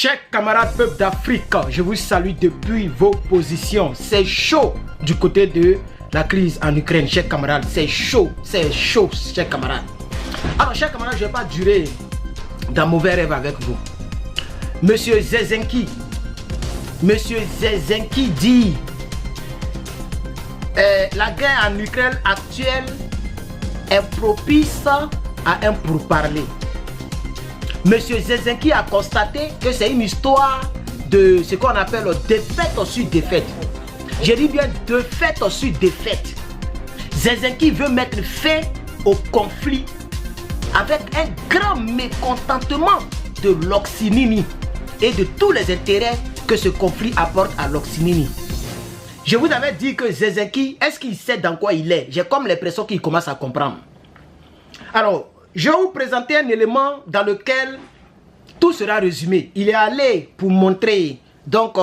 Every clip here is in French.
Chers camarades peuple d'Afrique, je vous salue depuis vos positions. C'est chaud du côté de la crise en Ukraine, chers camarades. C'est chaud, chers camarades. Alors, chers camarades, je ne vais pas durer dans mauvais rêve avec vous. Monsieur Zelensky dit la guerre en Ukraine actuelle est propice à un pourparler. Monsieur Zelensky a constaté que c'est une histoire de ce qu'on appelle défaite sur défaite. Je dis bien défaite sur défaite. Zelensky veut mettre fin au conflit avec un grand mécontentement de l'Occident et de tous les intérêts que ce conflit apporte à l'Occident. Je vous avais dit que Zelensky, est-ce qu'il sait dans quoi il est? J'ai comme l'impression qu'il commence à comprendre. Alors, je vais vous présenter un élément dans lequel tout sera résumé. Il est allé pour montrer donc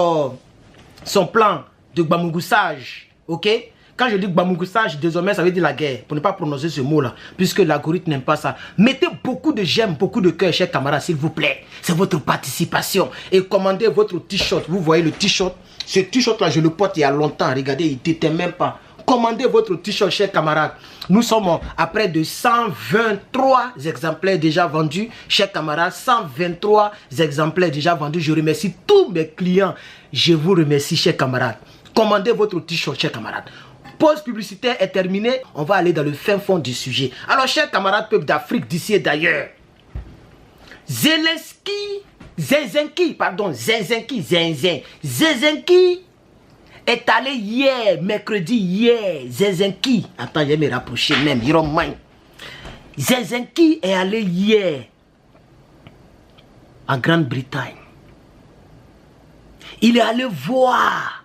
son plan de gbamougousage. Ok? Quand je dis gbamougousage, désormais ça veut dire la guerre. Pour ne pas prononcer ce mot-là, puisque l'algorithme n'aime pas ça. Mettez beaucoup de j'aime, beaucoup de cœur, chers camarades, s'il vous plaît. C'est votre participation. Et commandez votre t-shirt. Vous voyez le t-shirt? Ce t-shirt-là, je le porte il y a longtemps. Regardez, il ne t'était même pas. Commandez votre t-shirt, chers camarades. Nous sommes à près de 123 exemplaires déjà vendus. Chers camarades, 123 exemplaires déjà vendus. Je remercie tous mes clients. Je vous remercie, chers camarades. Commandez votre t-shirt, chers camarades. Pause publicitaire est terminée. On va aller dans le fin fond du sujet. Alors, chers camarades peuple d'Afrique, d'ici et d'ailleurs. Zelensky est allé hier, mercredi, Zelensky, attends, je vais me rapprocher même, Zelensky est allé hier en Grande-Bretagne. Il est allé voir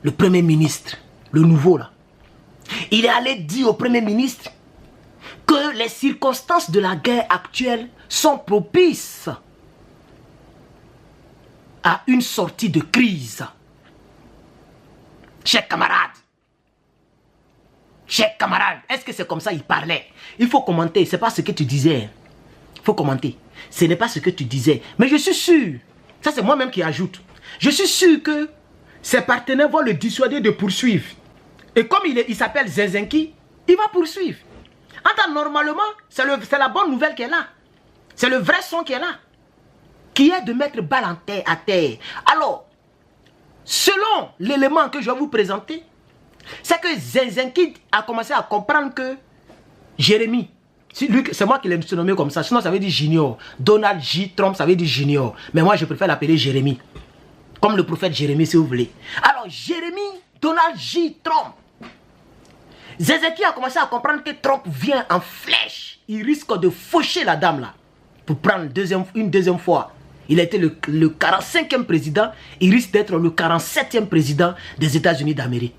le Premier ministre, le nouveau là. Il est allé dire au Premier ministre que les circonstances de la guerre actuelle sont propices à une sortie de crise. Chers camarades, est-ce que c'est comme ça il parlait? Il faut commenter, c'est pas ce que tu disais. Il faut commenter. Ce n'est pas ce que tu disais. Mais je suis sûr, ça c'est moi-même qui ajoute, je suis sûr que ses partenaires vont le dissuader de poursuivre. Et comme il s'appelle Zelensky, il va poursuivre. Attends, normalement, c'est la bonne nouvelle qui est là. C'est le vrai son qui est là. Qui est de mettre balle à terre. Alors, selon l'élément que je vais vous présenter, c'est que Zelensky a commencé à comprendre que Jérémy, c'est moi qui l'ai nommé comme ça, sinon ça veut dire Junior. Donald J. Trump, ça veut dire Junior. Mais moi, je préfère l'appeler Jérémy. Comme le prophète Jérémie, si vous voulez. Alors, Jérémy, Donald J. Trump. Zelensky a commencé à comprendre que Trump vient en flèche. Il risque de faucher la dame là. Pour prendre une deuxième fois. Il a été le 45e président. Il risque d'être le 47e président des États-Unis d'Amérique.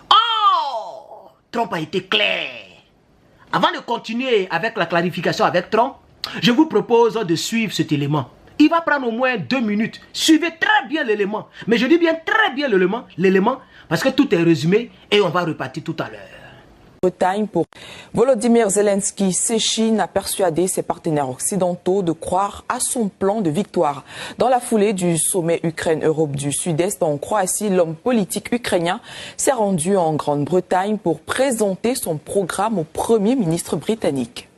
Oh! Trump a été clair. Avant de continuer avec la clarification avec Trump, je vous propose de suivre cet élément. Il va prendre au moins 2 minutes. Suivez très bien l'élément. Mais je dis bien très bien l'élément parce que tout est résumé et on va repartir tout à l'heure. Bretagne pour Volodymyr Zelensky, Chine a persuadé ses partenaires occidentaux de croire à son plan de victoire. Dans la foulée du sommet Ukraine-Europe du Sud-Est en Croatie, l'homme politique ukrainien s'est rendu en Grande-Bretagne pour présenter son programme au Premier ministre britannique.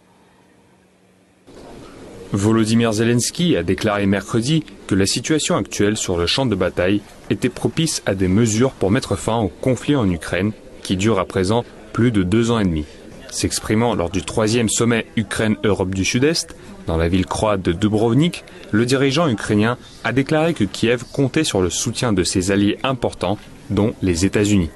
Volodymyr Zelensky a déclaré mercredi que la situation actuelle sur le champ de bataille était propice à des mesures pour mettre fin au conflit en Ukraine, qui dure à présent plus de 2 ans et demi. S'exprimant lors du 3e sommet Ukraine-Europe du Sud-Est, dans la ville croate de Dubrovnik, le dirigeant ukrainien a déclaré que Kiev comptait sur le soutien de ses alliés importants, dont les États-Unis.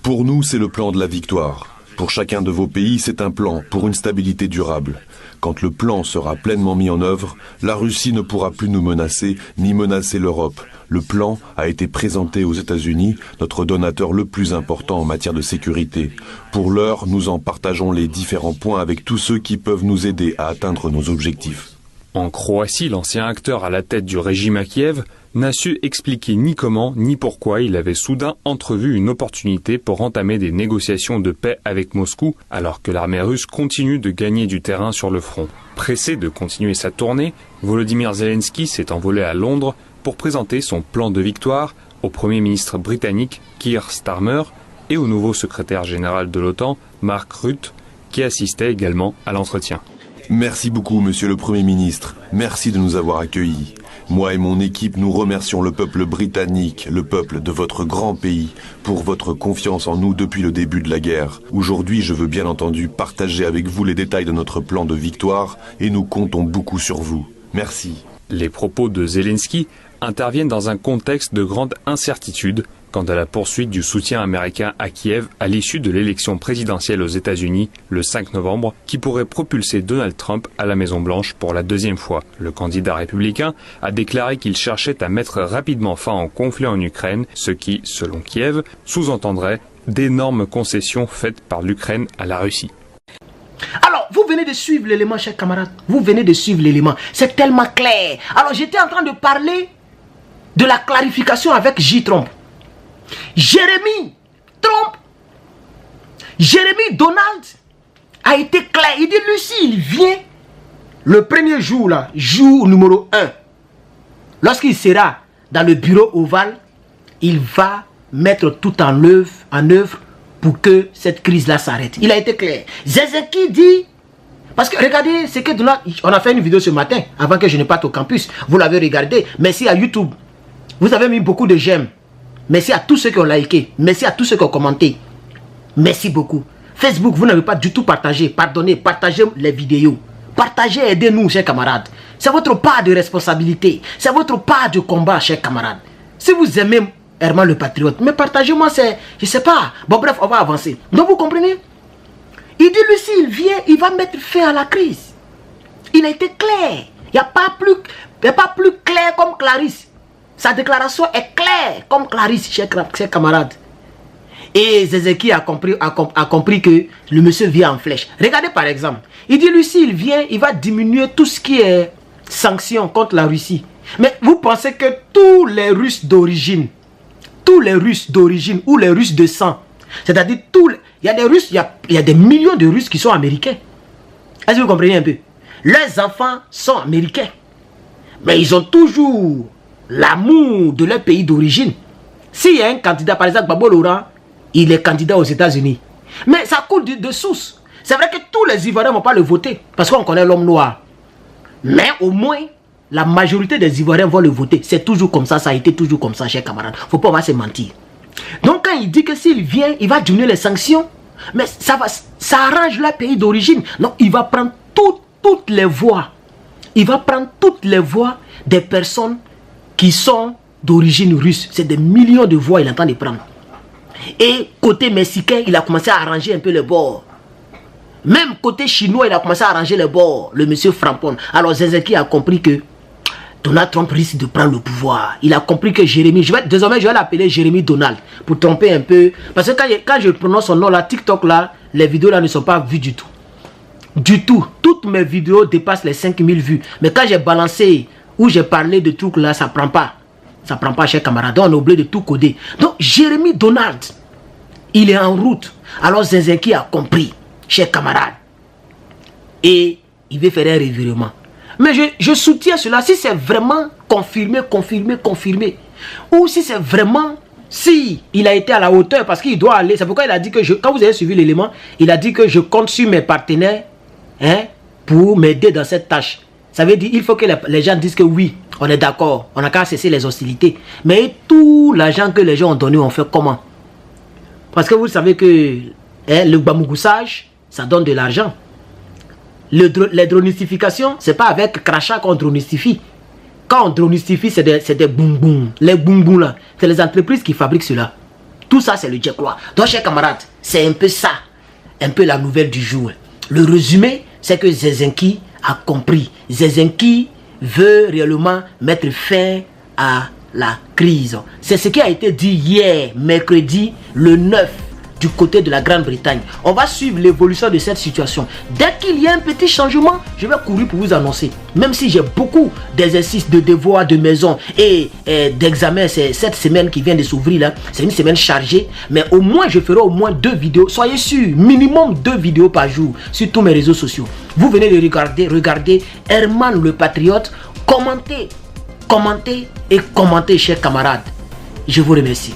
Pour nous, c'est le plan de la victoire. Pour chacun de vos pays, c'est un plan pour une stabilité durable. Quand le plan sera pleinement mis en œuvre, la Russie ne pourra plus nous menacer, ni menacer l'Europe. Le plan a été présenté aux États-Unis, notre donateur le plus important en matière de sécurité. Pour l'heure, nous en partageons les différents points avec tous ceux qui peuvent nous aider à atteindre nos objectifs. En Croatie, l'ancien acteur à la tête du régime à Kiev n'a su expliquer ni comment ni pourquoi il avait soudain entrevu une opportunité pour entamer des négociations de paix avec Moscou alors que l'armée russe continue de gagner du terrain sur le front. Pressé de continuer sa tournée, Volodymyr Zelensky s'est envolé à Londres pour présenter son plan de victoire au Premier ministre britannique Keir Starmer et au nouveau secrétaire général de l'OTAN, Mark Rutte, qui assistait également à l'entretien. Merci beaucoup, monsieur le Premier ministre. Merci de nous avoir accueillis. Moi et mon équipe, nous remercions le peuple britannique, le peuple de votre grand pays, pour votre confiance en nous depuis le début de la guerre. Aujourd'hui, je veux bien entendu partager avec vous les détails de notre plan de victoire et nous comptons beaucoup sur vous. Merci. Les propos de Zelensky interviennent dans un contexte de grande incertitude quant à la poursuite du soutien américain à Kiev à l'issue de l'élection présidentielle aux États-Unis le 5 novembre qui pourrait propulser Donald Trump à la Maison-Blanche pour la deuxième fois. Le candidat républicain a déclaré qu'il cherchait à mettre rapidement fin au conflit en Ukraine, ce qui, selon Kiev, sous-entendrait d'énormes concessions faites par l'Ukraine à la Russie. Alors, vous venez de suivre l'élément, chers camarades. Vous venez de suivre l'élément. C'est tellement clair. Alors, j'étais en train de parler de la clarification avec J. Trump. Jérémy Donald a été clair. Il dit, Lucie, il vient le premier jour, là, jour numéro 1. Lorsqu'il sera dans le bureau ovale, il va mettre tout en œuvre pour que cette crise-là s'arrête. Il a été clair. Zelensky dit, parce que regardez, c'est que Donald, on a fait une vidéo ce matin, avant que je ne parte au campus. Vous l'avez regardé. Merci à YouTube. Vous avez mis beaucoup de j'aime. Merci à tous ceux qui ont liké. Merci à tous ceux qui ont commenté. Merci beaucoup. Facebook, vous n'avez pas du tout partagé. Pardonnez, partagez les vidéos. Partagez, aidez-nous, chers camarades. C'est votre part de responsabilité. C'est votre part de combat, chers camarades. Si vous aimez Herman le Patriote, mais partagez-moi, c'est, je sais pas. Bon, bref, on va avancer. Donc, vous comprenez? Il dit, Lucie, il vient, il va mettre fin à la crise. Il a été clair. Il n'y a pas plus clair comme Clarisse. Sa déclaration est claire comme Clarisse, chers camarades. Et Zelensky a compris que le monsieur vient en flèche. Regardez par exemple. Il dit, Lucie, il vient, il va diminuer tout ce qui est sanctions contre la Russie. Mais vous pensez que tous les Russes d'origine ou les Russes de sang, c'est-à-dire il y a des Russes, il y a des millions de Russes qui sont américains. Est-ce que vous comprenez un peu? Leurs enfants sont américains. Mais ils ont toujours l'amour de leur pays d'origine. S'il y a un candidat, par exemple, Babo Laurent, il est candidat aux États-Unis. Mais ça coule de source. C'est vrai que tous les Ivoiriens ne vont pas le voter parce qu'on connaît l'homme noir. Mais au moins, la majorité des Ivoiriens vont le voter. C'est toujours comme ça, ça a été toujours comme ça, chers camarades. Il ne faut pas se mentir. Donc quand il dit que s'il vient, il va diminuer les sanctions, mais ça arrange leur pays d'origine. Donc il va prendre toutes les voix. Il va prendre toutes les voix des personnes qui sont d'origine russe. C'est des millions de voix il est en train de prendre. Et côté mexicain, il a commencé à arranger un peu les bords. Même côté chinois, il a commencé à arranger les bords, le monsieur Frampon. Alors Zelensky a compris que Donald Trump risque de prendre le pouvoir. Il a compris que Jérémy, désormais je vais l'appeler Jérémy Donald, pour tromper un peu. Parce que quand je prononce son nom là, TikTok là, les vidéos là ne sont pas vues du tout. Du tout. Toutes mes vidéos dépassent les 5000 vues. Mais quand j'ai balancé, où j'ai parlé de trucs là, ça prend pas. Ça prend pas, chers camarades. On a oublié de tout coder. Donc, Jérémy Donald, il est en route. Alors, Zelensky a compris, chers camarades. Et il veut faire un revirement. Mais je soutiens cela. Si c'est vraiment confirmé. Ou si c'est vraiment, si il a été à la hauteur, parce qu'il doit aller. C'est pourquoi il a dit que, quand vous avez suivi l'élément, il a dit que je compte sur mes partenaires pour m'aider dans cette tâche. Ça veut dire qu'il faut que les gens disent que oui, on est d'accord, on n'a qu'à cesser les hostilités. Mais tout l'argent que les gens ont donné, on fait comment? Parce que vous savez que le bambougoussage, ça donne de l'argent. Les dronistifications, c'est pas avec crachat qu'on dronistifie. Quand on dronistifie, c'est des boum boum. Les boum boum là, c'est les entreprises qui fabriquent cela. Tout ça, c'est le diaclois. Donc, chers camarades, c'est un peu ça, un peu la nouvelle du jour. Le résumé, c'est que Zelensky a compris. Zelensky veut réellement mettre fin à la crise. C'est ce qui a été dit hier, mercredi, le 9 du côté de la Grande-Bretagne. On va suivre l'évolution de cette situation. Dès qu'il y a un petit changement, je vais courir pour vous annoncer. Même si j'ai beaucoup d'exercices, de devoirs, de maison et d'examens, c'est cette semaine qui vient de s'ouvrir là, c'est une semaine chargée, mais au moins je ferai au moins 2 vidéos. Soyez sûrs, minimum 2 vidéos par jour sur tous mes réseaux sociaux. Vous venez de regardez Herman le Patriote. Commentez et commentez, chers camarades. Je vous remercie.